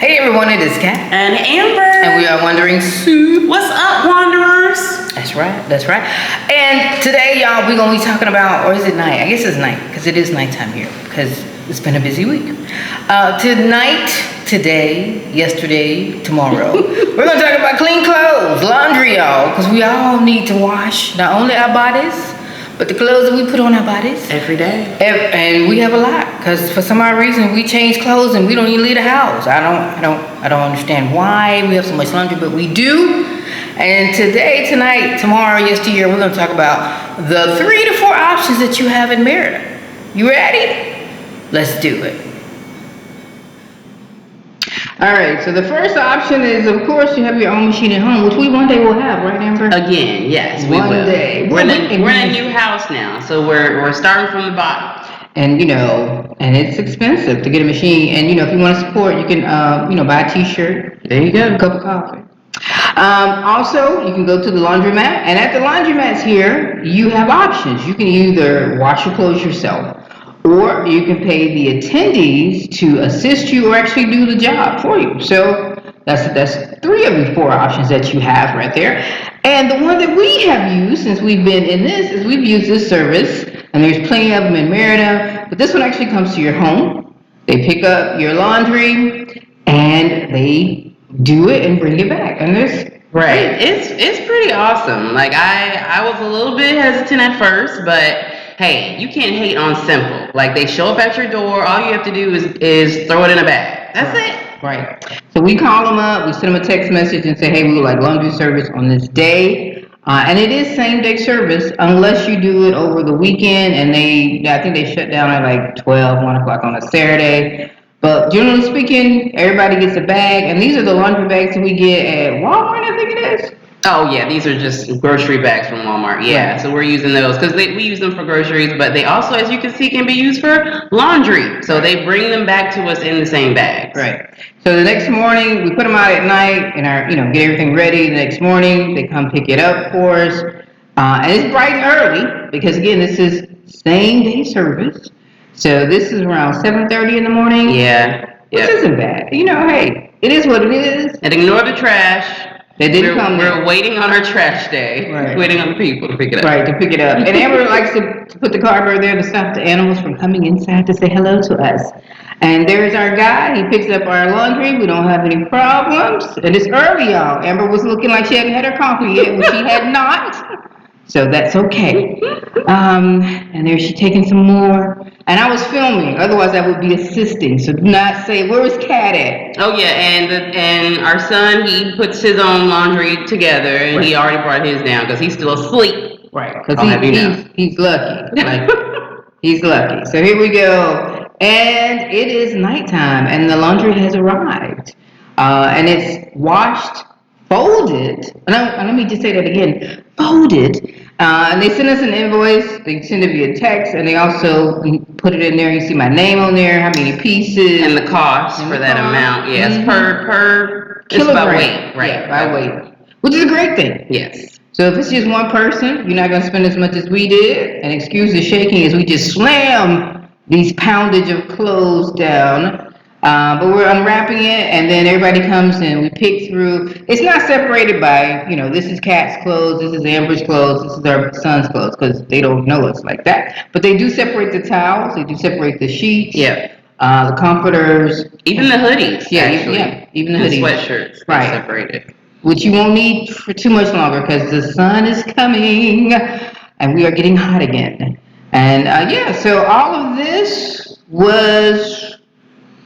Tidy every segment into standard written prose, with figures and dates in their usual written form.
Hey everyone, it is Kat. And Amber. And we are Wandering Soup. What's up, Wanderers? That's right. And today, y'all, we're going to be talking about, or is it night? I guess it's night, because it is nighttime here, because it's been a busy week. Tonight, today, yesterday, tomorrow, we're going to talk about clean clothes, laundry, y'all, because we all need to wash not only our bodies, but the clothes that we put on our bodies. Every day. And we have a lot, because for some odd reason, we change clothes and we don't even leave the house. I don't understand why we have so much laundry, but we do. And today, tonight, tomorrow, yesteryear, we're going to talk about the 3 to 4 options that you have in Merida. You ready? Let's do it. All right, so the first option is, of course, you have your own machine at home, which we one day will have, right, Amber? Again, yes, we will. One day. We're in a new house now, so we're starting from the bottom. And, and it's expensive to get a machine. And, if you want to support, you can, buy a t-shirt. There you go. A cup of coffee. Also, you can go to the laundromat. And at the laundromats here, you have options. You can either wash your clothes yourself, or you can pay the attendees to assist you or actually do the job for you. So that's 3 of the 4 options that you have right there. And the one that we have used since we've been in this is we've used this service, and there's plenty of them in Merida, but this one actually comes to your home. They pick up your laundry and they do it and bring it back. And there's right. It's pretty awesome. Like I was a little bit hesitant at first, but hey, you can't hate on simple. Like they show up at your door, all you have to do is throw it in a bag. That's it. Right. So we call them up, we send them a text message and say, hey, we would like laundry service on this day. And it is same day service unless you do it over the weekend, and I think they shut down at like 12, 1 o'clock on a Saturday. But generally speaking, everybody gets a bag, and these are the laundry bags that we get at Walmart, I think it is. Oh yeah, these are just grocery bags from Walmart. Yeah, so we're using those because we use them for groceries, but they also, as you can see, can be used for laundry. So they bring them back to us in the same bags. Right. So the next morning, we put them out at night and get everything ready. The next morning, they come pick it up for us. And it's bright and early because, again, this is same day service. So this is around 7:30 in the morning. Yeah. Which isn't bad. Hey, it is what it is. And ignore the trash. We're waiting on our trash day. Right. Waiting on the people to pick it up. Right, to pick it up. And Amber likes to put the cardboard there to stop the animals from coming inside to say hello to us. And there's our guy. He picks up our laundry. We don't have any problems. And it's early, y'all. Amber was looking like she hadn't had her coffee yet, which she had not. So that's okay. And there she's taking some more. And I was filming, otherwise I would be assisting. So do not say, where's Kat at? Oh yeah, and our son, he puts his own laundry together, and right. He already brought his down because he's still asleep. Right, because he's lucky. Like, he's lucky. So here we go. And it is nighttime, and the laundry has arrived. And it's washed, folded. Let me just say that again. Folded. And they send us an invoice. They send it via text, and they also put it in there. You see my name on there, how many pieces, and the cost for that amount. Yes, per kilogram. It's by weight, right? Yeah, by weight, which is a great thing. Yes. So if it's just one person, you're not going to spend as much as we did. And excuse the shaking as we just slam these poundage of clothes down. But we're unwrapping it, and then everybody comes and we pick through. It's not separated by, this is Kat's clothes, this is Amber's clothes, this is our son's clothes, because they don't know us like that. But they do separate the towels, they do separate the sheets, the comforters, even the hoodies. Even the hoodies, sweatshirts, right? Separated, which you won't need for too much longer because the sun is coming, and we are getting hot again. And so all of this was.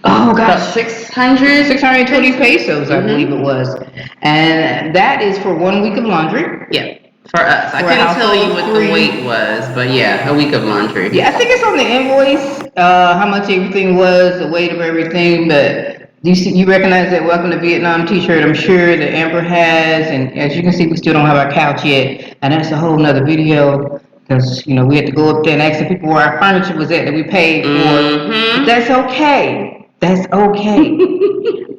Oh gosh, 620 pesos, I believe it was. And that is for 1 week of laundry. Yeah, for us. I couldn't tell you what the weight was, but yeah, a week of laundry. Yeah, I think it's on the invoice, how much everything was, the weight of everything, but you recognize that Welcome to Vietnam t-shirt, I'm sure that Amber has, and as you can see, we still don't have our couch yet, and that's a whole nother video. Because, we had to go up there and ask the people where our furniture was at that we paid for. But that's okay. That's okay.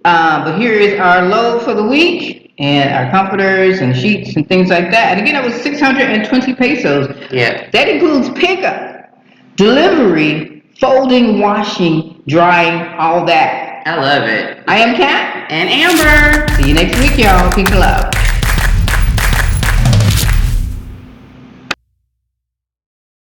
But here is our load for the week and our comforters and sheets and things like that. And again, it was 620 pesos. Yeah. That includes pickup, delivery, folding, washing, drying, all that. I love it. I am Kat. And Amber. See you next week, y'all. Peace and love.